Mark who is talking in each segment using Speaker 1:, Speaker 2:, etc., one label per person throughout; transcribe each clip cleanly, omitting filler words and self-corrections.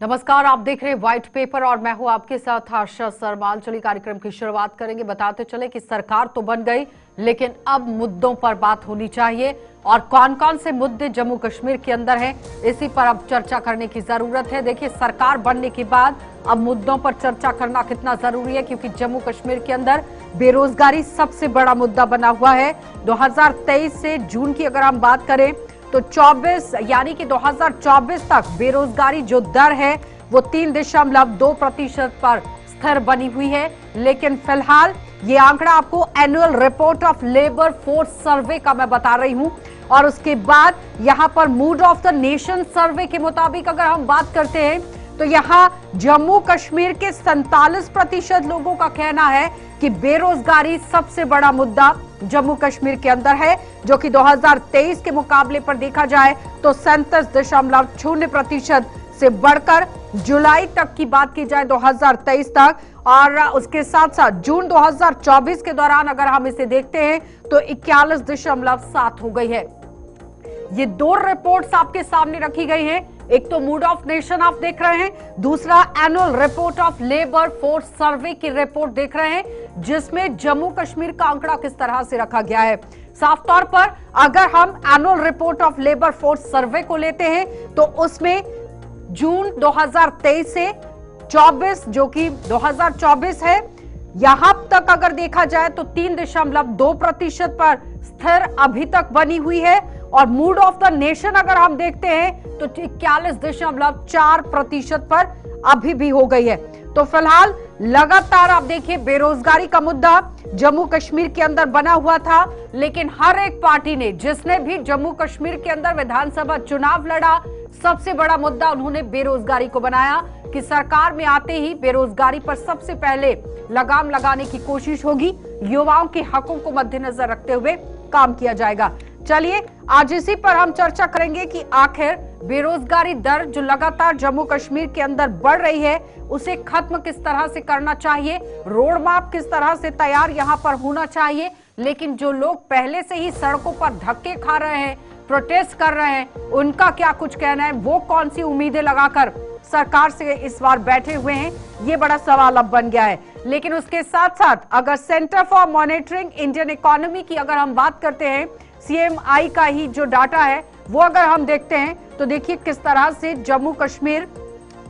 Speaker 1: नमस्कार, आप देख रहे हैं व्हाइट पेपर और मैं हूं आपके साथ आशा सरमाल। चलिए कार्यक्रम की शुरुआत करेंगे। बताते चले कि सरकार तो बन गई, लेकिन अब मुद्दों पर बात होनी चाहिए और कौन कौन से मुद्दे जम्मू कश्मीर के अंदर हैं, इसी पर अब चर्चा करने की जरूरत है। देखिए, सरकार बनने के बाद अब मुद्दों पर चर्चा करना कितना जरूरी है, क्योंकि जम्मू कश्मीर के अंदर बेरोजगारी सबसे बड़ा मुद्दा बना हुआ है। 2023 से जून की अगर हम बात करें तो 24 यानी कि 2024 तक बेरोजगारी जो दर है वो 3.2% पर स्थिर बनी हुई है। लेकिन फिलहाल ये आंकड़ा आपको annual report of labour force survey का मैं बता रही हूं, और उसके बाद यहां पर मूड ऑफ द नेशन सर्वे के मुताबिक अगर हम बात करते हैं तो यहां जम्मू कश्मीर के 47% लोगों का कहना है कि बेरोजगारी सबसे बड़ा मुद्दा जम्मू कश्मीर के अंदर है, जो कि 2023 के मुकाबले पर देखा जाए तो 37.0% से बढ़कर जुलाई तक की बात की जाए 2023 तक, और उसके साथ साथ जून 2024 के दौरान अगर हम इसे देखते हैं तो 41.7 हो गई है। ये दो रिपोर्ट्स आपके सामने रखी गई हैं, एक तो मूड ऑफ नेशन आप देख रहे हैं, दूसरा annual report of labour force survey की रिपोर्ट देख रहे हैं, जिसमें जम्मू कश्मीर का आंकड़ा किस तरह से रखा गया है। साफ तौर पर अगर हम annual report of labour force survey को लेते हैं तो उसमें जून 2023 से 24 जो कि 2024 है, यहां तक अगर देखा जाए तो 3.2% पर स्थिर अभी तक बनी हुई है, और मूड ऑफ द नेशन अगर हम देखते हैं तो 41.4% पर अभी भी हो गई है। तो फिलहाल लगातार आप देखिए बेरोजगारी का मुद्दा जम्मू कश्मीर के अंदर बना हुआ था, लेकिन हर एक पार्टी ने जिसने भी जम्मू कश्मीर के अंदर विधानसभा चुनाव लड़ा, सबसे बड़ा मुद्दा उन्होंने बेरोजगारी को बनाया कि सरकार में आते ही बेरोजगारी पर सबसे पहले लगाम लगाने की कोशिश होगी, युवाओं के हकों को मद्देनजर रखते हुए काम किया जाएगा। चलिए आज इसी पर हम चर्चा करेंगे कि आखिर बेरोजगारी दर जो लगातार जम्मू कश्मीर के अंदर बढ़ रही है उसे खत्म किस तरह से करना चाहिए, रोड मैप किस तरह से तैयार यहां पर होना चाहिए, लेकिन जो लोग पहले से ही सड़कों पर धक्के खा रहे हैं, प्रोटेस्ट कर रहे हैं, उनका क्या कुछ कहना है, वो कौन सी उम्मीदें लगाकर सरकार से इस बार बैठे हुए हैं, ये बड़ा सवाल अब बन गया है। लेकिन उसके साथ साथ अगर centre for monitoring Indian economy की अगर हम बात करते हैं, CMI का ही जो डाटा है वो अगर हम देखते हैं तो देखिए किस तरह से जम्मू कश्मीर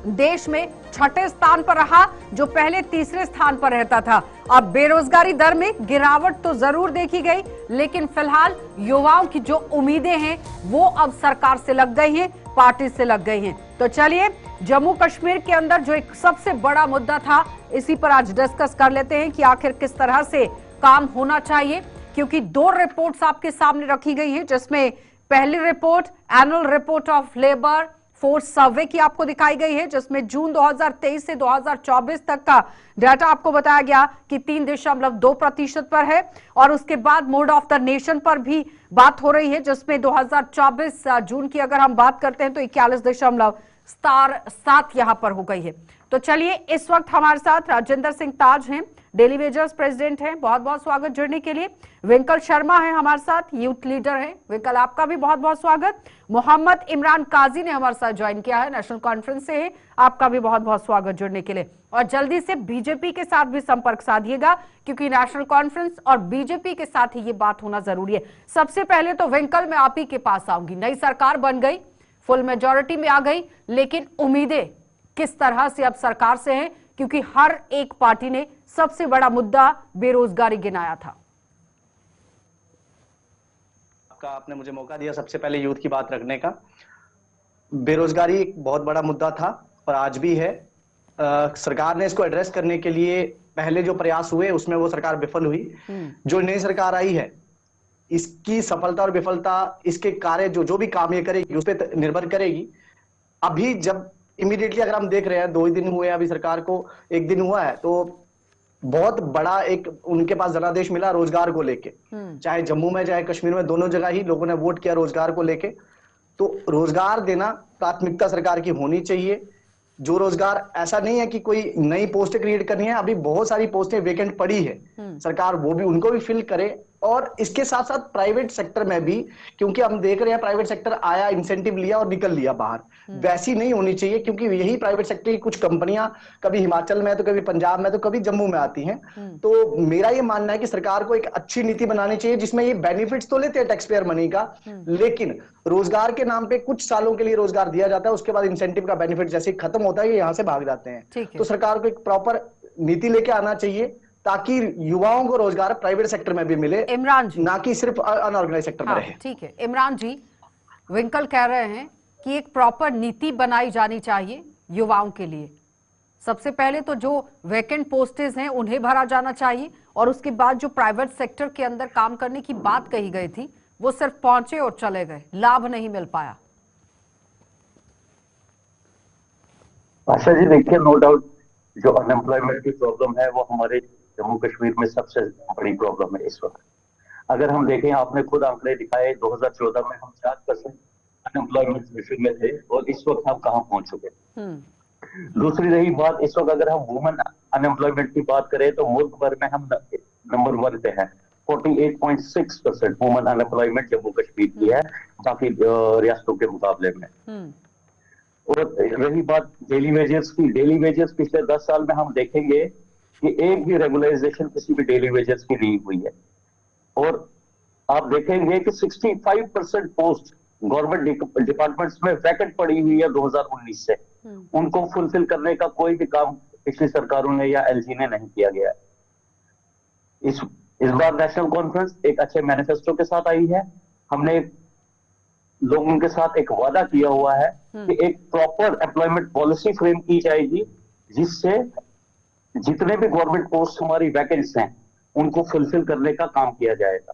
Speaker 1: देश में 6ठे स्थान पर रहा, जो पहले 3रे स्थान पर रहता था। अब बेरोजगारी दर में गिरावट तो जरूर देखी गई, लेकिन फिलहाल युवाओं की जो उम्मीदें हैं वो अब सरकार से लग गई हैं, पार्टी से लग गई हैं। तो चलिए जम्मू कश्मीर के अंदर जो एक सबसे बड़ा मुद्दा था, इसी पर आज डिस्कस कर लेते हैं कि आखिर किस तरह से काम होना चाहिए, क्योंकि दो रिपोर्ट्स आपके सामने रखी गई है, जिसमें पहली report annual report of labour force survey की आपको दिखाई गई है, जिसमें जून 2023 से 2024 तक का डाटा आपको बताया गया कि 3.2% पर है, और उसके बाद मूड ऑफ द नेशन पर भी बात हो रही है, जिसमें 2024 जून की अगर हम बात करते हैं तो 41.7 यहां पर हो गई है। तो चलिए इस वक्त हमारे साथ राजेंद्र सिंह ताज हैं, डेली वेजर्स प्रेसिडेंट हैं, बहुत बहुत स्वागत जुड़ने के लिए। विंकल शर्मा है हमारे साथ, यूथ लीडर हैं, विंकल आपका भी बहुत बहुत स्वागत। मोहम्मद इमरान काजी ने हमारे साथ ज्वाइन किया है, नेशनल कॉन्फ्रेंस से है, आपका भी बहुत बहुत स्वागत जुड़ने के लिए। और जल्दी से बीजेपी के साथ भी संपर्क साधिएगा, क्योंकि नेशनल कॉन्फ्रेंस और बीजेपी के साथ ही ये बात होना जरूरी है। सबसे पहले तो विंकल मैं आप ही के पास आऊंगी, नई सरकार बन गई, फुल मेजोरिटी में आ गई, लेकिन उम्मीदें किस तरह से अब सरकार से हैं, क्योंकि हर एक पार्टी ने सबसे बड़ा मुद्दा बेरोजगारी गिनाया था।
Speaker 2: आपने मुझे मौका दिया सबसे पहले यूथ की बात रखने का। बेरोजगारी एक बहुत बड़ा मुद्दा था और आज भी है। सरकार ने इसको एड्रेस करने के लिए पहले जो प्रयास हुए उसमें वो सरकार विफल हुई। जो नई सरकार आई है इसकी सफलता और विफलता इसके कार्य जो भी काम ये करेगी उस पर निर्भर करेगी। अभी जब इमीडिएटली अगर हम देख रहे हैं 2 ही दिन हुए, अभी सरकार को 1 दिन हुआ है, तो बहुत बड़ा एक उनके पास जनादेश मिला रोजगार को लेके। चाहे जम्मू में चाहे कश्मीर में, दोनों जगह ही लोगों ने वोट किया रोजगार को लेके। तो रोजगार देना प्राथमिकता सरकार की होनी चाहिए। जो रोजगार, ऐसा नहीं है कि कोई नई पोस्टें क्रिएट करनी है, अभी बहुत सारी पोस्टें वेकेंट पड़ी है, सरकार वो भी उनको भी फिल करे और इसके साथ साथ प्राइवेट सेक्टर में भी, क्योंकि हम देख रहे हैं प्राइवेट सेक्टर आया, इंसेंटिव लिया और निकल लिया बाहर, वैसी नहीं होनी चाहिए। क्योंकि यही प्राइवेट सेक्टर की कुछ कंपनियां कभी हिमाचल में, तो कभी पंजाब में, तो कभी जम्मू में आती हैं। तो मेरा ये मानना है कि सरकार को एक अच्छी नीति बनानी चाहिए जिसमें ये बेनिफिट्स तो लेते हैं टैक्स पेयर मनी का, लेकिन रोजगार के नाम पे कुछ सालों के लिए रोजगार दिया जाता है, उसके बाद इंसेंटिव का बेनिफिट जैसे ही खत्म होता है ये यहां से भाग जाते हैं। तो सरकार को एक प्रॉपर नीति लेके आना चाहिए ताकि युवाओं को रोजगार प्राइवेट सेक्टर में भी मिले,
Speaker 1: इमरान जी,
Speaker 2: ना कि सिर्फ अनऑर्गेनाइज सेक्टर में रहे।
Speaker 1: ठीक है इमरान जी, विंकल कह रहे हैं कि एक प्रॉपर नीति बनाई जानी चाहिए युवाओं के लिए। सबसे पहले तो जो वैकेंट पोस्टेज हैं उन्हें भरा जाना चाहिए, और उसके बाद जो प्राइवेट सेक्टर के अंदर काम करने की बात कही गई थी वो सिर्फ पहुंचे और चले गए, लाभ नहीं मिल पाया।
Speaker 3: आशा जी देखिए, नो डाउट जो अनएम्प्लॉयमेंट की प्रॉब्लम है वो हमारे जम्मू कश्मीर में सबसे बड़ी प्रॉब्लम है इस वक्त। अगर हम देखें, आपने खुद आंकड़े दिखाए, 2014 में हम 4% अनएम्प्लॉयमेंट सिचुएशन में थे और इस वक्त हम कहां पहुंच चुके। दूसरी रही बात, इस वक्त अगर हम वुमेन अनएम्प्लॉयमेंट की बात करें तो मुल्क भर में हम नंबर 1 पे हैं। 48.6% वुमेन अनएम्प्लॉयमेंट जम्मू कश्मीर की है बाकी रियासतों के मुकाबले में। और रही बात डेली वेजेस की, डेली वेजेस पिछले 10 साल में हम देखेंगे कि एक भी रेगुलराइजेशन किसी भी डेली वेजेस की नहीं हुई है। और आप देखेंगे कि 65% पोस्ट गवर्नमेंट डिपार्टमेंट्स में वैकेंट पड़ी हुई है 2019 से। उनको फुलफिल करने का कोई भी काम पिछली सरकारों ने या एलजी ने नहीं किया गया है। इस बार नेशनल कॉन्फ्रेंस एक अच्छे मैनिफेस्टो के साथ आई है। हमने लोगों के साथ एक वादा किया हुआ है कि एक प्रॉपर एम्प्लॉयमेंट पॉलिसी फ्रेम की जाएगी जिससे जितने भी गवर्नमेंट पोस्ट हमारी वैकेंट्स हैं उनको फुलफिल करने का काम किया जाएगा।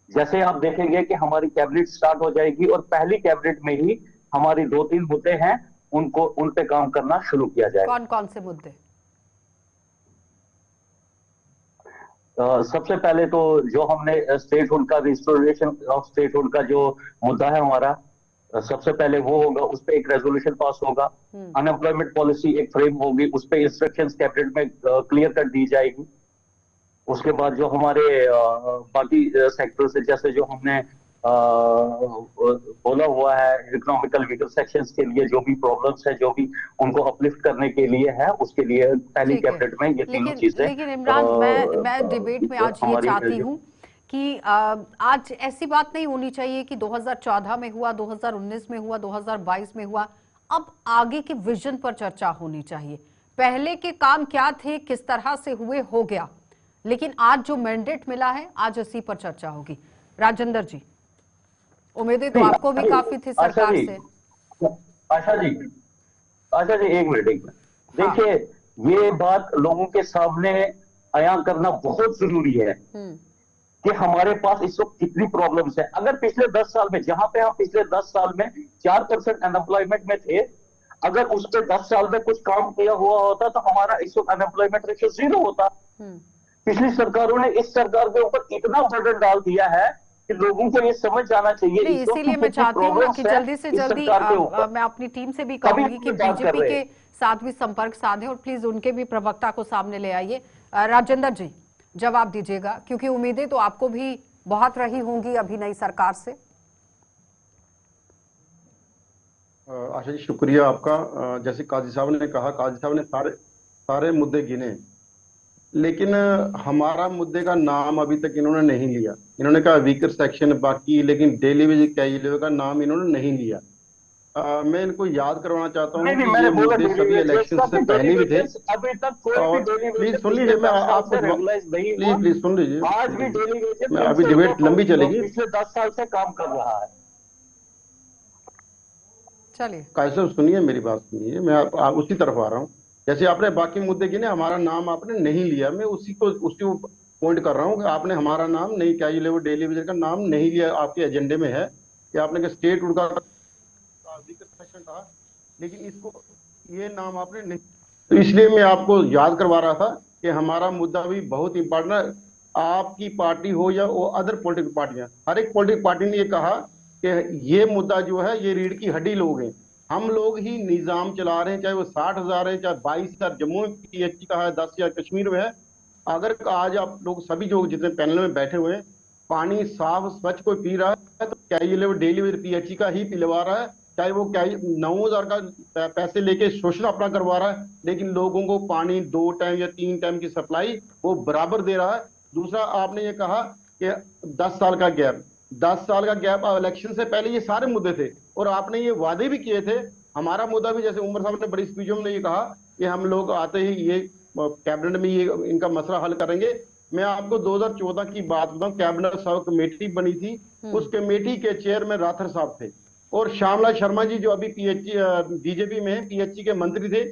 Speaker 3: जैसे आप देखेंगे कि हमारी कैबिनेट स्टार्ट हो जाएगी और पहली कैबिनेट में ही हमारी 2-3 मुद्दे हैं, उनको उन पे काम करना शुरू किया जाएगा।
Speaker 1: कौन कौन से मुद्दे?
Speaker 3: सबसे पहले तो जो हमने स्टेटहुड का, रिस्टोरेशन ऑफ स्टेटहुड का जो मुद्दा है हमारा, सबसे पहले वो होगा, उस पर एक रेजोल्यूशन पास होगा। अनएम्प्लॉयमेंट पॉलिसी एक फ्रेम होगी, उस पर इंस्ट्रक्शंस कैबिनेट में क्लियर कर दी जाएगी। उसके बाद जो हमारे बाकी सेक्टर से, जैसे जो हमने बोला हुआ है इकोनॉमिकल वीकर सेक्शंस के लिए जो भी प्रॉब्लम्स है, जो भी उनको अपलिफ्ट करने के लिए है, उसके लिए पहली कैबिनेट में ये तीनों चीजें।
Speaker 1: लेकिन इमरान, मैं डिबेट में आज ये चाहती हूँ कि आज ऐसी बात नहीं होनी चाहिए कि 2014 में हुआ, 2019 में हुआ, 2022 में हुआ। अब आगे के विजन पर चर्चा होनी चाहिए। पहले के काम क्या थे, किस तरह से हुए, हो गया, लेकिन आज जो मैंडेट मिला है आज इसी पर चर्चा होगी। राजेंद्र जी, उम्मीदें तो आपको भी काफी थी सरकार से।
Speaker 3: आशा जी एक मिनट। देखिए, ये बात लोगों के सामने आया करना बहुत जरूरी है कि हमारे पास इस वक्त कितनी प्रॉब्लम्स है। अगर पिछले 10 साल में, जहां पे हम पिछले 10 साल में 4% अनएम्प्लॉयमेंट में थे, अगर उस पे 10 साल में कुछ काम किया हुआ होता तो हमारा इस वक्त अनएम्प्लॉयमेंट रेशियो 0 होता। पिछली सरकारों ने इस सरकार के ऊपर इतना बर्डन डाल दिया है कि लोगों को ये समझ जाना चाहिए।
Speaker 1: इसीलिए मैं चाहती हूँ कि जल्दी से जल्दी मैं अपनी टीम से भी कहूंगी कि बीजेपी के साथ भी संपर्क साधे और प्लीज उनके भी प्रवक्ता को सामने ले आइए। राजेंद्र जी, जवाब दीजिएगा, क्योंकि उम्मीदें तो आपको भी बहुत रही होंगी अभी नई सरकार से।
Speaker 4: आशा जी, शुक्रिया आपका। जैसे काजी साहब ने कहा, काजी साहब ने सारे मुद्दे गिने, लेकिन हमारा मुद्दे का नाम अभी तक इन्होंने नहीं लिया। इन्होंने कहा वीकर सेक्शन बाकी, लेकिन डेली वेज कैजुअल का नाम इन्होंने नहीं लिया। मैं इनको याद करवाना चाहता हूँ कि ये मुद्दे सभी इलेक्शन से पहले भी थे। और प्लीज सुन लीजिए, मैं आपको प्लीज सुन लीजिए,
Speaker 3: आज भी डेली वेज
Speaker 4: मैं अभी डिबेट लंबी चलेगी।
Speaker 3: पिछले 10 साल से काम कर रहा है।
Speaker 4: चलिए कैसे, सुनिए मेरी बात सुनिए, मैं उसी तरफ आ रहा हूँ। जैसे आपने बाकी मुद्दे गिने, हमारा नाम आपने नहीं लिया, मैं उसी पॉइंट कर रहा हूँ कि आपने हमारा नाम नहीं, कैजुअल डेली वेज का नाम नहीं लिया। आपके एजेंडे में है कि आपने स्टेट उनका सेक्शन कहा, लेकिन इसको ये नाम आपने नहीं। तो इसलिए मैं आपको याद करवा रहा था कि हमारा मुद्दा भी बहुत इंपॉर्टेंट है। आपकी पार्टी हो या वो अदर पॉलिटिकल पार्टियां, हर एक पॉलिटिकल पार्टी ने ये कहा कि ये मुद्दा जो है ये रीढ़ की हड्डी लोग हैं, हम लोग ही निजाम चला रहे हैं, चाहे वो 60,000 है, चाहे 22,000 जम्मू में PhD का है, 10,000 कश्मीर में है। अगर आज आप लोग सभी जो जितने पैनल में बैठे हुए हैं, पानी साफ स्वच्छ कोई पी रहा है तो क्या ये लेवल डेली वेज पीएचई का ही पिलवा रहा है, चाहे वो क्या 9,000 का पैसे लेके शोषण अपना करवा रहा है, लेकिन लोगों को पानी 2 टाइम या 3 टाइम की सप्लाई वो बराबर दे रहा है। दूसरा, आपने ये कहा कि 10 साल का गैप, 10 साल का गैप इलेक्शन से पहले ये सारे मुद्दे थे और आपने ये वादे भी किए थे। हमारा मुद्दा भी, जैसे उमर साहब ने बड़ी स्पीचों में ये कहा कि हम लोग आते ही ये कैबिनेट में ये इनका मसला हल करेंगे। मैं आपको 2014 की बात बताऊं, कैबिनेट सब कमेटी बनी थी, उस कमेटी के चेयरमैन राठौर साहब थे और श्यामला शर्मा जी जो अभी बीजेपी में पीएचई के मंत्री थे।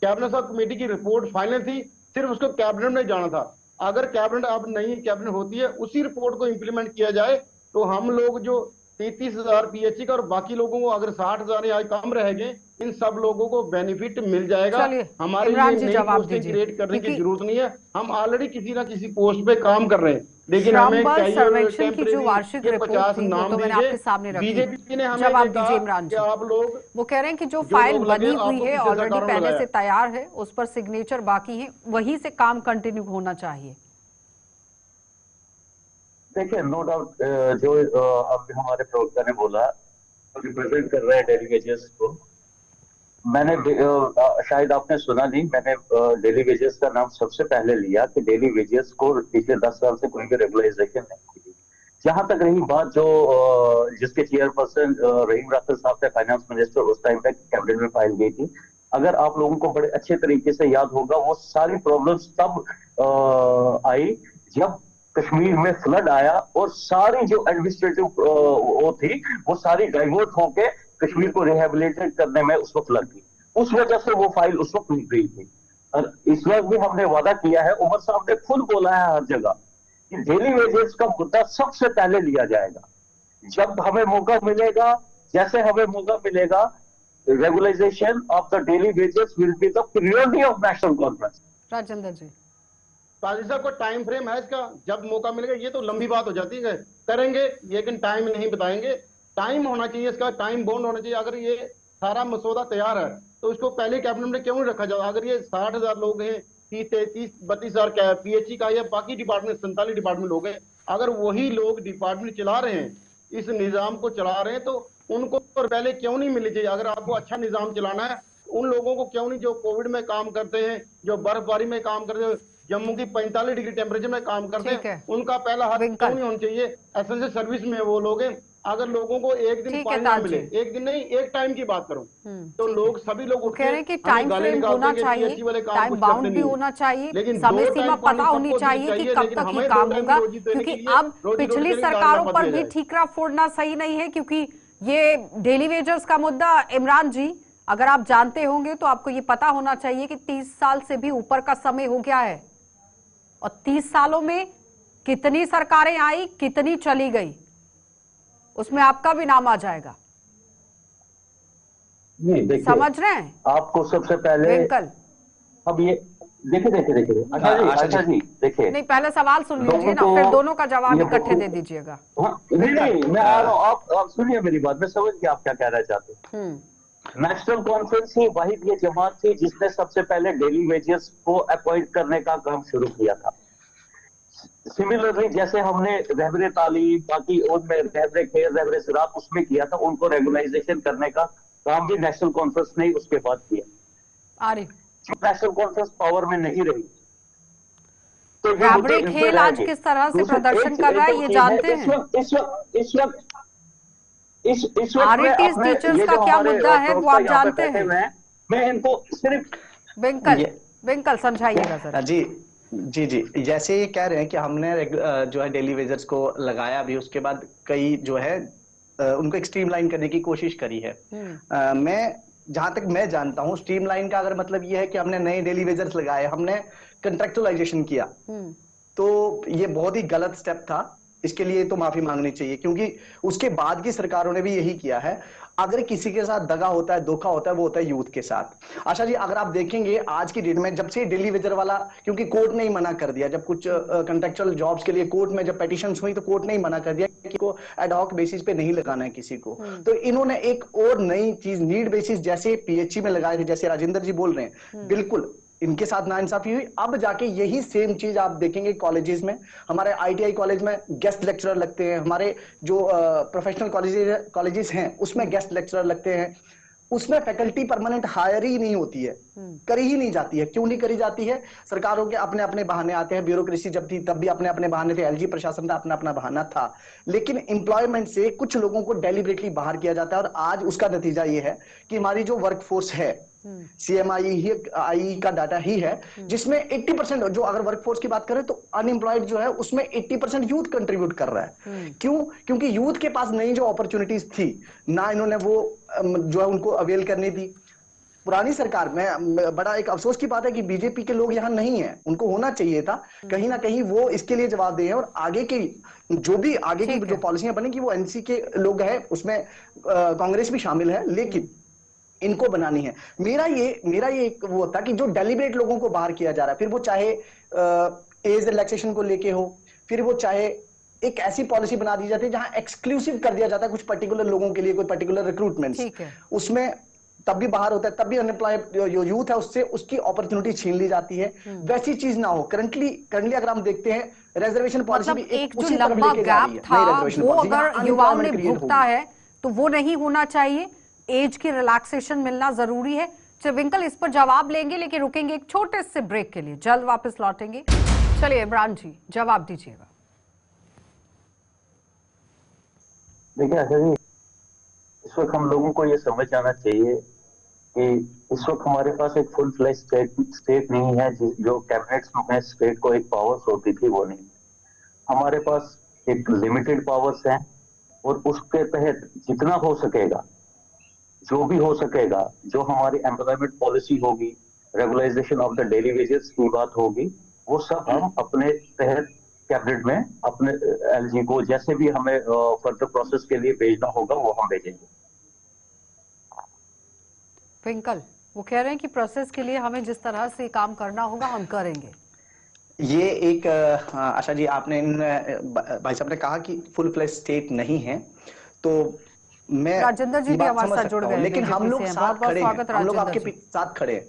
Speaker 4: कैबिनेट सब कमेटी की रिपोर्ट फाइनल थी, सिर्फ उसको कैबिनेट में जाना था। अगर कैबिनेट अब नई कैबिनेट होती है, उसी रिपोर्ट को इम्प्लीमेंट किया जाए तो हम लोग जो 33,000 पीएचई का और बाकी लोगों को अगर 60,000 या कम रहेंगे, इन सब लोगों को बेनिफिट मिल जाएगा। हमारे लिए नई पोस्टें क्रिएट करने की जरूरत नहीं है, हम ऑलरेडी किसी ना किसी पोस्ट पे काम कर रहे हैं। लेकिन हमें
Speaker 1: सर्वेक्षण की जो वार्षिक रिपोर्ट थी वो तो मैंने आपके सामने रखी।
Speaker 4: बीजेपी ने हमें
Speaker 1: जवाब दीजिए इमरान जी।
Speaker 4: आप लोग,
Speaker 1: वो कह रहे हैं कि जो फाइल बनी हुई है ऑलरेडी पहले से तैयार है, उस पर सिग्नेचर बाकी है, वहीं से काम कंटिन्यू होना चाहिए।
Speaker 3: देखिए, नो डाउट जो अभी हमारे प्रवक्ता ने बोला, रिप्रेजेंट कर रहे हैं डेली वेजेस को। मैंने शायद आपने सुना नहीं, मैंने डेली वेजेस का नाम सबसे पहले लिया कि डेली वेजेस को पिछले 10 साल से कोई भी रेगुलाइजेशन नहीं की। जहां तक रही बात जो जिसके चेयरपर्सन रहीम राठौर साहब थे, फाइनेंस मिनिस्टर, उस टाइम पे कैबिनेट में फाइल गई थी। अगर आप लोगों को बड़े अच्छे तरीके से याद होगा, वो सारी प्रॉब्लम्स तब आई जब कश्मीर में फ्लड आया और सारी जो एडमिनिस्ट्रेटिव वो थी वो सारी डाइवर्ट होके कश्मीर को रिहेबिलिटेट करने में उस वक्त लग गई। उस वजह से वो फाइल उस वक्त मिल गई थी। और इस वक्त भी हमने वादा किया है, उमर साहब ने खुद बोला है हर जगह कि डेली वेजेस का मुद्दा सबसे पहले लिया जाएगा। जब हमें मौका मिलेगा, जैसे हमें मौका मिलेगा, regularisation of the daily wages will be the priority of National Conference.
Speaker 1: Rajendra ji,
Speaker 4: Qazi साहब को टाइम फ्रेम है इसका, जब मौका मिलेगा? ये तो लंबी बात हो जाती है, करेंगे लेकिन टाइम नहीं बताएंगे। टाइम होना चाहिए, इसका टाइम बाउंड होना चाहिए। अगर ये सारा मसौदा तैयार है तो इसको पहले कैबिनेट में क्यों नहीं रखा जाए? अगर ये 60,000 लोग हैं, 30-32,000 पीएचई का या बाकी डिपार्टमेंट 47 डिपार्टमेंट लोग हैं, अगर वही लोग डिपार्टमेंट चला रहे हैं, इस निजाम को चला रहे हैं, तो उनको पहले क्यों नहीं मिलनी चाहिए? अगर आपको अच्छा निजाम चलाना है, उन लोगों को क्यों नहीं, जो कोविड में काम करते हैं, जो बर्फबारी में काम करते हैं, जम्मू की 45 डिग्री टेम्परेचर में काम करते हैं, उनका पहला हक क्यों नहीं होना चाहिए? एसेंशियल सर्विस में वो लोग हैं। अगर लोगों को एक दिन पानी ना मिले, एक दिन नहीं, एक टाइम की बात करूं, तो लोग सभी लोग उठ
Speaker 1: कह रहे हैं कि टाइम फ्रेम होना चाहिए, टाइम बाउंड भी होना चाहिए, समय सीमा पता होनी चाहिए कि कब तक ये काम होगा। क्योंकि अब पिछली सरकारों पर भी ठीकरा फोड़ना सही नहीं है, क्योंकि ये डेली वेजर्स का मुद्दा, इमरान जी, अगर आप जानते होंगे तो आपको ये पता होना चाहिए कि 30 साल से भी ऊपर का समय हो गया है और 30 सालों में कितनी सरकारें आई, कितनी चली गई, उसमें आपका भी नाम आ जाएगा।
Speaker 3: नहीं, समझ रहे हैं? आपको सबसे पहले अब ये देखिए अच्छा जी देखिए,
Speaker 1: नहीं, पहले सवाल सुन लीजिए ना, फिर दोनों का जवाब इकट्ठे दे दीजिएगा।
Speaker 3: नहीं, मैं आ रहा हूं, आप सुनिए मेरी बात, मैं समझ गया आप क्या कहना चाहते हैं। नेशनल कॉन्फ्रेंस ही वाहिद ये जमात थी जिसने सबसे पहले डेली वेजेस को अपॉइंट करने का काम शुरू किया था। सिमिलरली जैसे हमने रहबरे तालीम, बाकी उनमें रहबरे खेल, रहबरे ज़राअत उसमें किया था, उनको रेगुलाइजेशन करने का काम भी नेशनल कॉन्फ्रेंस ने उसके बाद किया। नेशनल कॉन्फ्रेंस पावर में नहीं रही
Speaker 1: तो रहबरे खेल आज किस तरह से प्रदर्शन कर रहा है ये जानते हैं।
Speaker 3: इस वक्त
Speaker 1: टीचर्स का क्या मुद्दा है वो आप जानते हैं।
Speaker 3: मैं इनको सिर्फ
Speaker 1: बिंकल समझाइएगा सर।
Speaker 2: जी, जैसे ये कह रहे हैं कि हमने जो है डेली वेजर्स को लगाया भी, उसके बाद कई जो है उनको एक स्ट्रीमलाइन करने की कोशिश करी है। मैं जहां तक मैं जानता हूं, स्ट्रीमलाइन का अगर मतलब ये है कि हमने नए डेली वेजर्स लगाए, हमने कंट्रेक्चुअलाइजेशन किया, तो ये बहुत ही गलत स्टेप था। इसके लिए तो माफी मांगनी चाहिए, क्योंकि उसके बाद की सरकारों ने भी यही किया है। अगर किसी के साथ दगा होता है, धोखा होता है, वो होता है यूथ के साथ। आशा जी, अगर आप देखेंगे आज की डेट में, जब से डेली वेजर वाला, क्योंकि कोर्ट ने ही मना कर दिया, जब कुछ कॉन्ट्रेक्चुअल जॉब्स के लिए कोर्ट में जब पेटिशंस हुई तो कोर्ट ने ही मना कर दिया कि को एड हॉक बेसिस पे नहीं लगाना है किसी को। तो इन्होंने एक और नई चीज नीड बेसिस जैसे पीएचई में लगाए थे, जैसे राजेंद्र जी बोल रहे हैं, बिल्कुल इनके साथ नाइंसाफी हुई। अब जाके यही सेम चीज आप देखेंगे कॉलेजेस में, हमारे आईटीआई कॉलेज में गेस्ट लेक्चरर लगते हैं, हमारे जो प्रोफेशनल कॉलेजेस हैं उसमें गेस्ट लेक्चरर लगते हैं, उसमें फैकल्टी परमानेंट हायर ही नहीं होती है, करी ही नहीं जाती है। क्यों नहीं करी जाती है? सरकारों के अपने अपने बहाने आते हैं। ब्यूरोक्रेसी जब थी तब भी अपने अपने बहाने थे, एलजी प्रशासन का अपना अपना बहाना था, लेकिन एम्प्लॉयमेंट से कुछ लोगों को डेलिबरेटली बाहर किया जाता है। और आज उसका नतीजा ये है कि हमारी जो वर्कफोर्स है, CMI का डाटा ही है, जिसमें 80% जो, अगर वर्कफोर्स की बात करें तो अनएम्प्लॉयड जो है उसमें 80% यूथ कंट्रीब्यूट कर रहा है। क्यों? क्योंकि यूथ के पास नई जो अपॉर्चुनिटीज थी ना इन्होंने वो जो है उनको अवेल करनी थी। पुरानी सरकार में बड़ा एक अफसोस की बात है कि बीजेपी के लोग यहां नहीं है, उनको होना चाहिए था। कहीं ना कहीं वो इसके लिए जवाबदेह है, और आगे की जो पॉलिसियां बनेगी वो एनसी के लोग हैं, उसमें कांग्रेस भी शामिल है, लेकिन इनको बनानी है। मेरा ये एक वो था कि जो डेलिब्रेट लोगों को बाहर किया जा रहा है, फिर वो चाहे एज रिलैक्सेशन को लेके हो, फिर वो चाहे एक ऐसी पॉलिसी बना दी जाती है जहां एक्सक्लूसिव कर दिया जाता है कुछ पर्टिकुलर लोगों के लिए, कोई पर्टिकुलर रिक्रूटमेंट, उसमें तब भी बाहर होता है, तब भी अनएम्प्लॉयड जो यूथ है उससे उसकी अपॉर्चुनिटी छीन ली जाती है। वैसी चीज ना हो। करंटली अगर हम देखते हैं रिजर्वेशन पॉलिसी भी
Speaker 1: एक जो लंबा गैप था वो अगर युवाओं ने भुगता है तो वो नहीं होना चाहिए। एज की रिलैक्सेशन मिलना जरूरी है। ट्विंकल इस पर जवाब लेंगे, लेकिन रुकेंगे एक छोटे से ब्रेक के लिए, जल्द वापस लौटेंगे। चलिए इमरान जी जवाब दीजिएगा।
Speaker 3: देखिए आशा जी, इस वक्त हम लोगों को ये समझ आना चाहिए कि इस वक्त हमारे पास एक फुल फ्लैश स्टेट नहीं है। जो कैबिनेट्स में स्टेट को एक पावर्स होती थी वो नहीं। हमारे पास एक लिमिटेड पावर्स हैं, और उसके तहत जितना हो सकेगा, जो भी हो सकेगा, जो हमारी एम्प्लॉयमेंट पॉलिसी होगी, regularisation of the daily wages की बात होगी, वो सब हम अपने तहत कैबिनेट में अपने एलजी को जैसे भी हमें फर्दर प्रोसेस के लिए भेजना होगा वो हम भेजेंगे।
Speaker 1: ट्विंकल वो कह रहे हैं कि प्रोसेस के लिए हमें जिस तरह से काम करना होगा हम करेंगे।
Speaker 2: ये एक आशा जी, आपने भाई साहब ने कहा कि फुल फ्लैश स्टेट नहीं है, तो मैं
Speaker 1: राजेंद्र जी भी हमारे साथ जुड़ गए,
Speaker 2: लेकिन हम लोग साथ खड़े हैं, हम लोग आपके साथ खड़े हैं,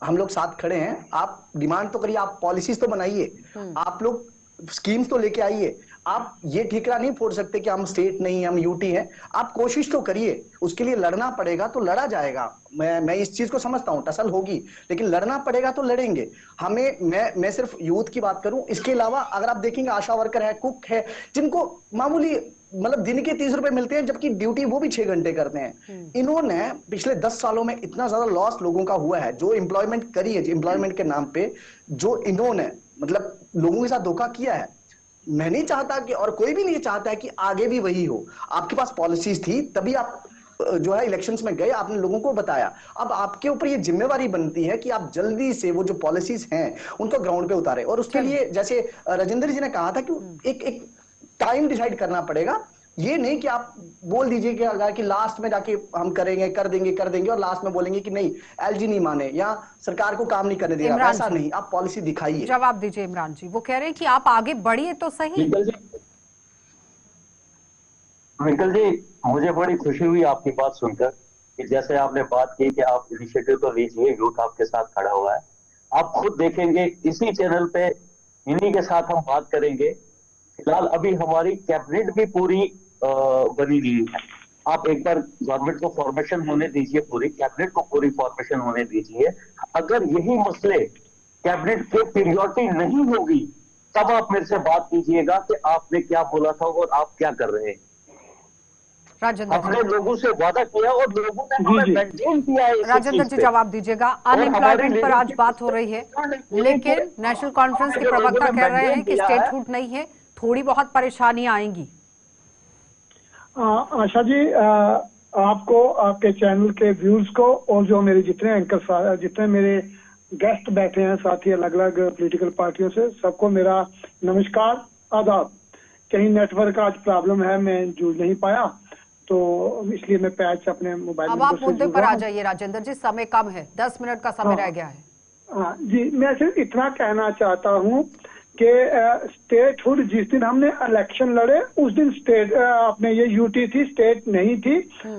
Speaker 2: हम लोग साथ खड़े हैं। आप डिमांड तो करिए, आप पॉलिसीज तो बनाइए, आप लोग स्कीम्स तो लेके आइए। आप ये ठीकरा नहीं फोड़ सकते कि हम स्टेट नहीं, हम यूटी हैं। आप कोशिश तो करिए, उसके लिए लड़ना पड़ेगा तो लड़ा जाएगा। मैं इस चीज को समझता हूं, टसल होगी, लेकिन लड़ना पड़ेगा तो लड़ेंगे। हमें मैं सिर्फ यूथ की बात करूं, इसके अलावा अगर आप देखेंगे आशा वर्कर है, कुक है, जिनको मामूली मतलब दिन के 30 रुपए मिलते हैं, जबकि ड्यूटी वो भी 6 घंटे करते हैं। इन्होंने पिछले 10 सालों में इतना ज्यादा लॉस लोगों का हुआ है, जो एम्प्लॉयमेंट करी है, एम्प्लॉयमेंट के नाम पे जो इन्होंने मतलब लोगों के साथ धोखा किया है। मैं नहीं चाहता कि, और कोई भी नहीं चाहता है कि आगे भी वही हो। आपके पास पॉलिसीज थी, तभी आप जो है इलेक्शंस में गए, आपने लोगों को बताया। अब आपके ऊपर ये जिम्मेवारी बनती है कि आप जल्दी से वो जो पॉलिसीज हैं उनको ग्राउंड पे उतारे। और उसके लिए जैसे राजेंद्र जी ने कहा था कि एक टाइम डिसाइड करना पड़ेगा। ये नहीं कि आप बोल दीजिए कि लास्ट में जाके हम करेंगे, कर देंगे और लास्ट में बोलेंगे कि नहीं एलजी नहीं माने या सरकार को काम नहीं करने दे रहा। ऐसा नहीं, आप पॉलिसी दिखाइए।
Speaker 1: जवाब दीजिए इमरान जी। वो कह रहे हैं कि आप आगे बढ़िए तो सही।
Speaker 3: ट्विंकल जी, मुझे बड़ी खुशी हुई आपकी बात सुनकर कि जैसे आपने बात की कि आप इनिशिएटिव तो लीजिए, यूथ आपके साथ खड़ा हुआ है। आप खुद देखेंगे इसी चैनल पे इन्हीं के साथ हम बात करेंगे। फिलहाल अभी हमारी कैबिनेट भी पूरी बनी नहीं है। आप एक बार गवर्नमेंट को फॉर्मेशन होने दीजिए, पूरी कैबिनेट को पूरी फॉर्मेशन होने दीजिए। अगर यही मसले कैबिनेट के पीरियोडिटी नहीं होगी, तब आप मेरे से बात कीजिएगा कि आपने क्या बोला था और आप क्या कर रहे हैं। हमने लोगों से वादा किया और लोगों ने हमें मेंटेन किया है।
Speaker 1: राजेंद्र जी जवाब दीजिएगा। अनएम्प्लॉयमेंट पर आज बात हो रही है, लेकिन नेशनल कॉन्फ्रेंस के प्रवक्ता कह रहे हैं कि स्टेटहुड नहीं है, थोड़ी बहुत परेशानियां आएंगी।
Speaker 5: आशा जी, आपको, आपके चैनल के व्यूज को और जो मेरे जितने एंकर, जितने मेरे गेस्ट बैठे हैं साथी अलग अलग पॉलिटिकल पार्टियों से, सबको मेरा नमस्कार, आदाब। कहीं नेटवर्क आज प्रॉब्लम है, मैं जुड़ नहीं पाया, तो इसलिए मैं पैच अपने मोबाइल
Speaker 1: अब आप मुद्दे पर आ जाइए राजेंद्र जी, समय कम है, 10 मिनट का समय रह गया है।
Speaker 5: हाँ जी, मैं सिर्फ इतना कहना चाहता हूँ कि स्टेटहुड जिस दिन हमने इलेक्शन लड़े उस दिन स्टेट अपने ये यूटी थी, स्टेट नहीं थी।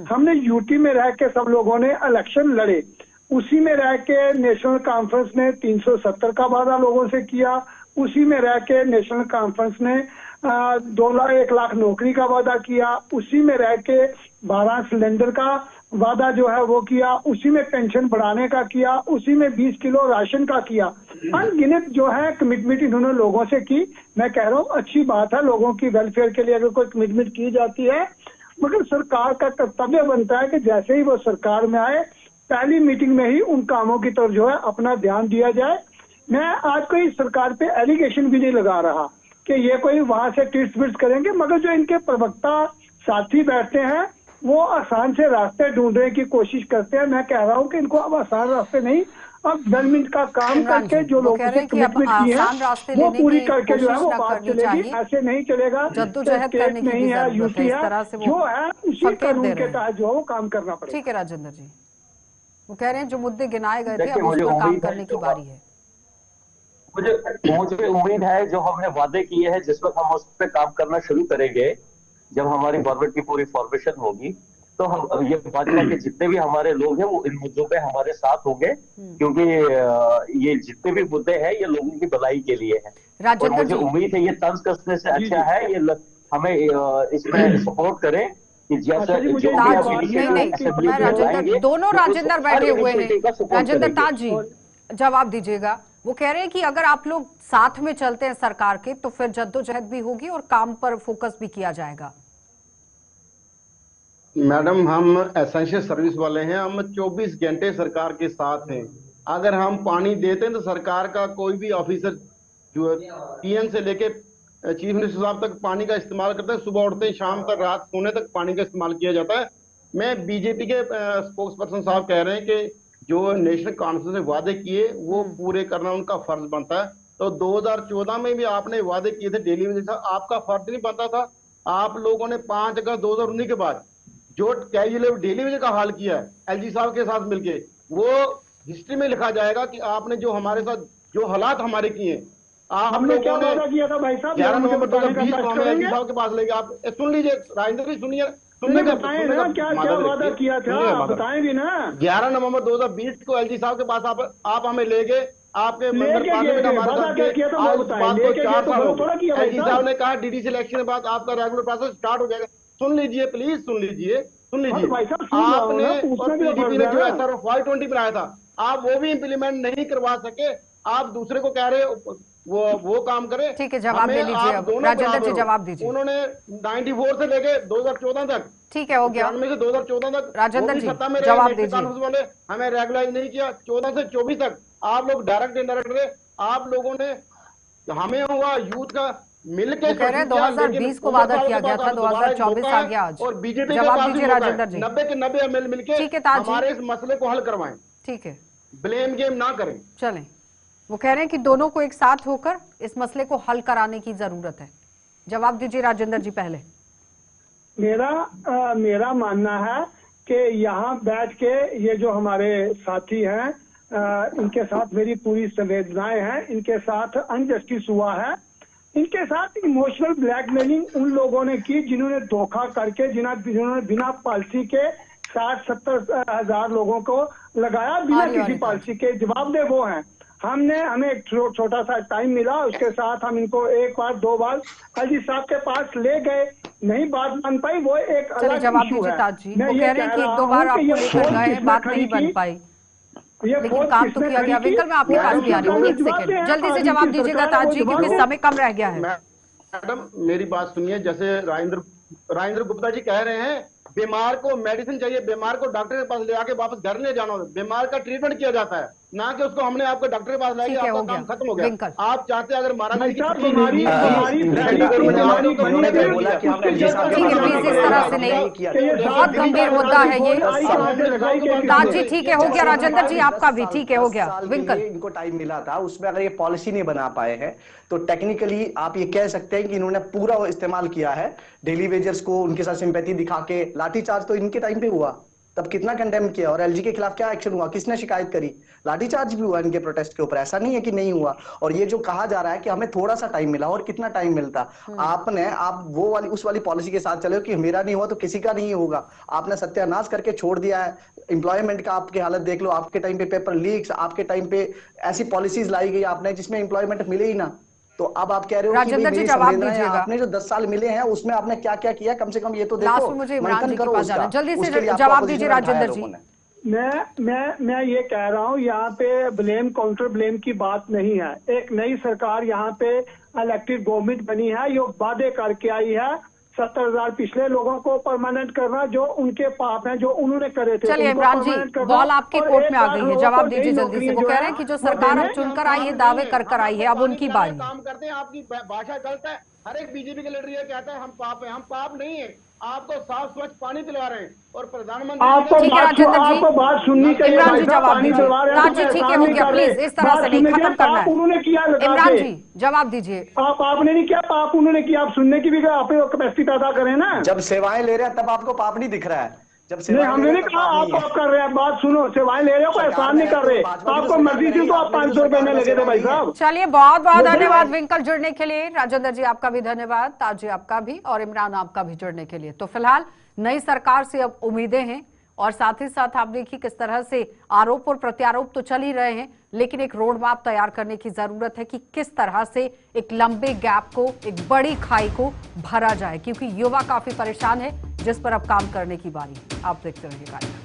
Speaker 5: हमने यूटी में रह के सब लोगों ने इलेक्शन लड़े। उसी में रह के नेशनल कॉन्फ्रेंस ने 370 का वादा लोगों से किया, उसी में रह के नेशनल कॉन्फ्रेंस ने 1 लाख नौकरी का वादा किया, उसी में रह के 12 सिलेंडर का वादा जो है वो किया, उसी में पेंशन बढ़ाने का किया, उसी में 20 किलो राशन का किया। अनगिनत जो है कमिटमेंट इन्होंने लोगों से की। मैं कह रहा हूँ अच्छी बात है, लोगों की वेलफेयर के लिए अगर कोई कमिटमेंट की जाती है, मगर सरकार का कर्तव्य बनता है कि जैसे ही वो सरकार में आए पहली मीटिंग में ही उन कामों की तरफ जो है अपना ध्यान दिया जाए। मैं आज कोई सरकार पे एलिगेशन भी नहीं लगा रहा कि ये कोई वहां से टिट्स बिट्स करेंगे, मगर जो इनके प्रवक्ता साथी बैठते हैं वो आसान से रास्ते ढूंढने की कोशिश करते हैं। मैं कह रहा हूँ कि इनको अब आसान रास्ते नहीं, अब डेवलपमेंट का काम करके जो लोगों से कमिटमेंट की है वो पूरी करके जो है वो बात चलेगी। ऐसे नहीं चलेगा,
Speaker 1: जद्दोजहद करने की
Speaker 5: नहीं है,
Speaker 1: जरूरत है,
Speaker 5: यूटी
Speaker 1: इस
Speaker 5: है,
Speaker 1: तरह से
Speaker 5: जो है उसी कानून के तहत जो है वो काम करना पड़ेगा।
Speaker 1: ठीक है राजेंद्र जी, वो कह रहे हैं जो मुद्दे गिनाए गए थे
Speaker 3: देखिए,
Speaker 1: अब उस
Speaker 3: मुझे
Speaker 1: पर काम
Speaker 3: उम्मीद है
Speaker 1: करने की
Speaker 3: जो
Speaker 1: बारी है।
Speaker 3: मुझे उम्मीद है जो हमने वादे किए हैं जिस वक्त हम उस पर काम करना शुरू करेंगे, जब हमारी गवर्नमेंट की पूरी फॉर्मेशन होगी, तो हम ये भाजपा के जितने भी हमारे लोग हैं वो इन मुद्दों पे हमारे साथ होंगे, क्योंकि ये जितने भी मुद्दे हैं ये लोगों की भलाई के लिए है। और
Speaker 1: राजेंद्र
Speaker 3: मुझे
Speaker 1: जी,
Speaker 3: उम्मीद है ये तंज कसने से अच्छा है ये हमें इसमें सपोर्ट करें कि जैसे
Speaker 5: जी, मुझे
Speaker 3: जो भी
Speaker 1: ताज
Speaker 3: आप
Speaker 1: जी,
Speaker 3: initiative
Speaker 1: नहीं
Speaker 3: assembly
Speaker 1: मैं
Speaker 3: में
Speaker 1: राजेंद्र,
Speaker 3: लाएंगे,
Speaker 1: दोनों
Speaker 3: तो
Speaker 1: राजेंद्र
Speaker 3: हर
Speaker 1: बैठे हुए
Speaker 3: initiative का
Speaker 1: हैं।
Speaker 3: support
Speaker 1: राजेंद्र
Speaker 3: करेंगे।
Speaker 1: ताज जी जवाब दीजिएगा। वो कह रहे हैं कि अगर आप लोग साथ में चलते हैं सरकार के तो फिर जद्दोजहद भी होगी और काम पर फोकस भी किया जाएगा।
Speaker 4: मैडम, हम एसेंशियल सर्विस वाले हैं, हम 24 घंटे सरकार के साथ हैं। अगर हम पानी देते हैं तो सरकार का कोई भी ऑफिसर जो पीएम से लेके चीफ मिनिस्टर साहब तक पानी का इस्तेमाल करते हैं। सुबह उठते ही शाम तक, रात सोने तक पानी का इस्तेमाल किया जाता है। मैं बीजेपी के स्पोक्स पर्सन साहब कह रहे हैं कि जो नेशनल कॉन्फ्रेंस ने वादे किए वो पूरे करना उनका फर्ज बनता है। तो 2014 में भी आपने वादे किए थे डेली वेजेस, आपका फर्ज नहीं बनता था? आप लोगों ने 5 अगस्त 2019 के बाद जो कैजुअल डेली वेज का हाल किया है एलजी साहब के साथ मिलके, वो हिस्ट्री में लिखा जाएगा कि आपने जो हमारे साथ जो हालात हमारे किए, आप
Speaker 5: क्या
Speaker 4: लोगों
Speaker 5: वादा किया था भाई साहब?
Speaker 4: 11 नवंबर
Speaker 5: बताने का
Speaker 4: 2020 को
Speaker 5: कष्ट
Speaker 4: हमें एलजी
Speaker 5: करेंगे?
Speaker 4: साहब के पास लेके, आप सुन लीजिए राजेंद्र जी, सुनिए,
Speaker 5: सुनने बताएं ना क्या क्या वादा किया था, बताएं भी ना।
Speaker 4: 11 नवंबर 2020 को एलजी साहब के पास आप हमें ले गए, आपके
Speaker 5: लेके
Speaker 4: मेंबर पार्लियामेंट
Speaker 5: गए,
Speaker 4: हमारे
Speaker 5: वादा
Speaker 4: साथ
Speaker 5: क्या
Speaker 4: गए।
Speaker 5: किया था वो
Speaker 4: आज
Speaker 5: बताएं।
Speaker 4: बात को
Speaker 5: लेके
Speaker 4: 4
Speaker 5: गए तो
Speaker 4: साल हो
Speaker 5: थोड़ा किया भाई
Speaker 4: एलजी साहब ने कहा डीडीसी इलेक्शन के बाद आपका रेगुलर प्रोसेस स्टार्ट हो जाएगा। सुन लीजिए प्लीज, सुन लीजिए
Speaker 5: भाई साहब, सुन रहा हूं ना,
Speaker 4: आपने
Speaker 5: पूछना
Speaker 4: और
Speaker 5: भी तो
Speaker 4: पीडीपी ने
Speaker 5: पड़
Speaker 4: जो
Speaker 5: रहा
Speaker 4: है
Speaker 5: है।
Speaker 4: सर 520 बनाया था, आप वो भी इम्प्लीमेंट नहीं करवा सके। आप दूसरे को कह रहे हो वो काम करे।
Speaker 1: ठीक है, जवाब ले
Speaker 4: हमें
Speaker 1: लीजिए
Speaker 4: आप
Speaker 1: अब।
Speaker 4: दोनों
Speaker 1: राजेंद्र
Speaker 4: बराबर
Speaker 1: जी
Speaker 4: हो।
Speaker 1: जवाब दीजिए।
Speaker 4: उन्होंने 94 से लेके 2014 तक,
Speaker 1: ठीक है, हो गया।
Speaker 4: 93 से 2014 तक
Speaker 1: राजेंद्र
Speaker 4: वो भी
Speaker 1: जी,
Speaker 4: सत्ता में
Speaker 1: जवाब
Speaker 4: रहे,
Speaker 1: दीजिए।
Speaker 4: कॉन्फ्रेंस वाले हमें रेगुलाइज नहीं किया। 14 से 24 तक आप लोग डायरेक्ट इनडायरेक्ट रहे। आप लोगों ने हमें हुआ यूथ का मिलके
Speaker 1: वो कह रहे हैं 2020 को वादा किया गया था, 2024 आ गया आज।
Speaker 4: और बीजेपी के
Speaker 1: जवाब
Speaker 4: पास
Speaker 1: दीजिए
Speaker 4: भी मौका है।
Speaker 1: राजेंद्र जी।
Speaker 4: 90 के 90 एमएल मिलके
Speaker 1: ठीक है ताज जी।
Speaker 4: हमारे इस मसले को हल करवाएं,
Speaker 1: ठीक है,
Speaker 4: ब्लेम गेम ना करें।
Speaker 1: चलें। वो कह रहे हैं कि दोनों को एक साथ होकर इस मसले को हल कराने की जरूरत है। जवाब दीजिए राजेंद्र जी पहले।
Speaker 5: मेरा मानना है कि यहाँ बैठ के ये जो हमारे साथी हैं इनके साथ मेरी पूरी संवेदनाएं हैं। इनके साथ अनजस्टिस हुआ है, इनके साथ इमोशनल ब्लैकमेलिंग उन लोगों ने की जिन्होंने धोखा करके, जिन्होंने बिना पॉलिसी के 60-70 हजार लोगों को लगाया बिना किसी पॉलिसी के। जवाबदेह वो हैं। हमें एक छोटा सा टाइम मिला, उसके साथ हम इनको 1 बार 2 बार एलजी साहब के पास ले गए, नहीं बात मान पाई, वो एक अलग
Speaker 1: जवाब
Speaker 5: इशू
Speaker 1: दीजिए
Speaker 5: है।
Speaker 1: ताज जी। वो कह रहे हैं कि 1-2 बार आपको लेकर गए, बात नहीं बन पाई, लेकिन काम तो किया गया। विकल मैं आपके पास भी आ रही हूँ, 1 सेकंड जल्दी से जवाब दीजिएगा ताज जी, क्योंकि समय कम रह गया है।
Speaker 4: मैडम मेरी बात सुनिए, जैसे राजेंद्र गुप्ता जी कह रहे हैं बीमार को मेडिसिन चाहिए, बीमार को डॉक्टर के पास ले आके वापस घर ले जाना, बीमार का ट्रीटमेंट किया जाता है, ना कि उसको हमने आपको डॉक्टर के पास लाया, आपका काम खत्म हो गया। आप चाहते अगर मारा
Speaker 1: ठीक है, प्लीज इस तरह से नहीं, बहुत गंभीर मुद्दा है ये। ताज जी ठीक है, हो गया। राजेंद्र जी आपका भी ठीक है, हो गया। विंकल,
Speaker 2: इनको टाइम मिला था, उसमें अगर ये पॉलिसी नहीं बना पाए हैं तो टेक्निकली आप ये कह सकते हैं कि इन्होंने पूरा इस्तेमाल किया है डेली वेजर्स को, उनके साथ सिंपैथी दिखा के। लाठीचार्ज तो इनके टाइम पे हुआ, तब कितना कंडेम किया और एलजी के खिलाफ क्या एक्शन हुआ, किसने शिकायत करी, लाठीचार्ज भी हुआ इनके प्रोटेस्ट के ऊपर, ऐसा नहीं है कि नहीं हुआ। और ये जो कहा जा रहा है कि हमें थोड़ा सा टाइम मिला, और कितना टाइम मिलता, आप वो वाली उस वाली पॉलिसी के साथ चले हो कि मेरा नहीं हुआ तो किसी का नहीं होगा। आपने सत्यानाश करके छोड़ दिया है एम्प्लॉयमेंट का। आपकी हालत देख लो, आपके टाइम पे पेपर लीक्स, आपके टाइम पे ऐसी पॉलिसीज लाई गई आपने जिसमें एम्प्लॉयमेंट मिले ही ना। तो अब आप कह रहे हो कि
Speaker 1: राजेंद्र जी
Speaker 2: मेरी
Speaker 1: जवाब
Speaker 2: संवेदना है,
Speaker 1: दीजिएगा।
Speaker 2: आपने जो 10 साल मिले हैं उसमें आपने क्या क्या किया, कम से कम ये तो देखो,
Speaker 1: लास्ट में मुझे इमरान
Speaker 2: मंथन
Speaker 1: जी के
Speaker 2: करो
Speaker 1: पास
Speaker 2: उसका।
Speaker 1: जाना है। जल्दी से
Speaker 2: उसके लिए आपको
Speaker 1: जवाब
Speaker 2: opposition
Speaker 1: दीजिए
Speaker 2: में बिठाया
Speaker 1: राजेंद्र जी।
Speaker 2: लोगों ने।
Speaker 5: मैं ये कह रहा हूँ, यहाँ पे ब्लेम काउंटर ब्लेम की बात नहीं है। एक नई सरकार यहाँ पे इलेक्टेड गवर्नमेंट बनी है, ये वादे करके आई है 70,000 पिछले लोगों को परमानेंट करना जो उनके पाप हैं, जो उन्होंने करे थे।
Speaker 1: चलिए
Speaker 5: उनको
Speaker 1: इमरान जी,
Speaker 5: permanent करना,
Speaker 1: बॉल आपके
Speaker 5: और
Speaker 1: कोर्ट
Speaker 5: 1
Speaker 1: में आ
Speaker 5: लाख
Speaker 1: गई है,
Speaker 5: लोगों
Speaker 1: जवाब
Speaker 5: को
Speaker 1: दीजिए
Speaker 5: नई
Speaker 1: जल्दी से।
Speaker 5: नौकरियां
Speaker 1: वो
Speaker 5: जो
Speaker 1: कह
Speaker 5: है,
Speaker 1: रहे हैं कि जो
Speaker 5: वो
Speaker 1: सरकार अब
Speaker 5: देने।
Speaker 1: चुनकर आई है दावे कर आई है, अब उनकी बारी।
Speaker 4: काम करते हैं, आपकी भाषा गलत है। हर एक बीजेपी के लीडर ये कहता है हम पाप है, हम पाप नहीं है। आपको साफ स्वच्छ पानी दिलवा रहे हैं और प्रधानमंत्री
Speaker 5: आपको
Speaker 1: ठीक है राजेंद्र जी,
Speaker 5: आपको बात सुननी चाहिए
Speaker 1: इमरान
Speaker 5: भाई
Speaker 1: जी
Speaker 5: साहब,
Speaker 1: जवाब
Speaker 5: पानी
Speaker 1: दीजिए।
Speaker 5: दिलवा रहे हैं
Speaker 1: ताज
Speaker 5: तो
Speaker 1: जी ठीक है,
Speaker 5: एहसान
Speaker 1: हो
Speaker 5: नहीं
Speaker 1: गया,
Speaker 5: कर रहे।
Speaker 1: प्लीज इस तरह
Speaker 5: बात
Speaker 1: से नहीं,
Speaker 5: सुनने
Speaker 1: खत्म
Speaker 5: के
Speaker 1: करना
Speaker 5: पाप
Speaker 1: है।
Speaker 5: उन्होंने किया लगा
Speaker 1: इमरान
Speaker 5: के।
Speaker 1: जी जवाब दीजिए।
Speaker 5: पाप आपने नहीं किया, पाप उन्होंने किया। आप सुनने की भी आप कैपेसिटी पैदा करें ना।
Speaker 2: जब सेवाएं ले रहे हैं तब आपको पाप नहीं दिख रहा है, जब
Speaker 5: नहीं,
Speaker 2: सेवाएं ले
Speaker 5: हमने
Speaker 2: रहे
Speaker 5: नहीं
Speaker 2: हैं तब
Speaker 5: कहा
Speaker 2: पाप
Speaker 5: आप
Speaker 2: नहीं है।
Speaker 5: पाप कर रहे हैं। बात सुनो, सेवाएं ले रहे हो, कोई
Speaker 2: सरकार
Speaker 5: एहसान
Speaker 2: में
Speaker 5: नहीं कर
Speaker 2: रहते
Speaker 5: रहे।
Speaker 2: हो, भाजपा की तो
Speaker 5: आपको
Speaker 2: सरकार
Speaker 5: मर्जी
Speaker 2: में
Speaker 5: थी
Speaker 2: रही,
Speaker 5: तो आप
Speaker 2: आपने भी तो
Speaker 5: 500 रुपए
Speaker 2: सरकार
Speaker 5: में
Speaker 2: में
Speaker 5: लगे थे
Speaker 2: सेवाएं
Speaker 5: भाई
Speaker 2: ली हैं।
Speaker 5: साहब।
Speaker 1: चलिए बहुत बहुत
Speaker 5: ये
Speaker 1: धन्यवाद
Speaker 5: देखो।
Speaker 1: विंकल जुड़ने के लिए, राजेंद्र जी आपका भी धन्यवाद, ताज जी आपका भी, और इमरान आपका भी जुड़ने के लिए। तो फिलहाल नई सरकार से अब उम्मीदें हैं, और साथ ही साथ आप देखिए किस तरह से आरोप और प्रत्यारोप तो चल ही रहे हैं, लेकिन एक रोड मैप तैयार करने की जरूरत है कि किस तरह से एक लंबे गैप को, एक बड़ी खाई को भरा जाए, क्योंकि युवा काफी परेशान है, जिस पर अब काम करने की बारी है। आप देखते रहिए कार्यक्रम।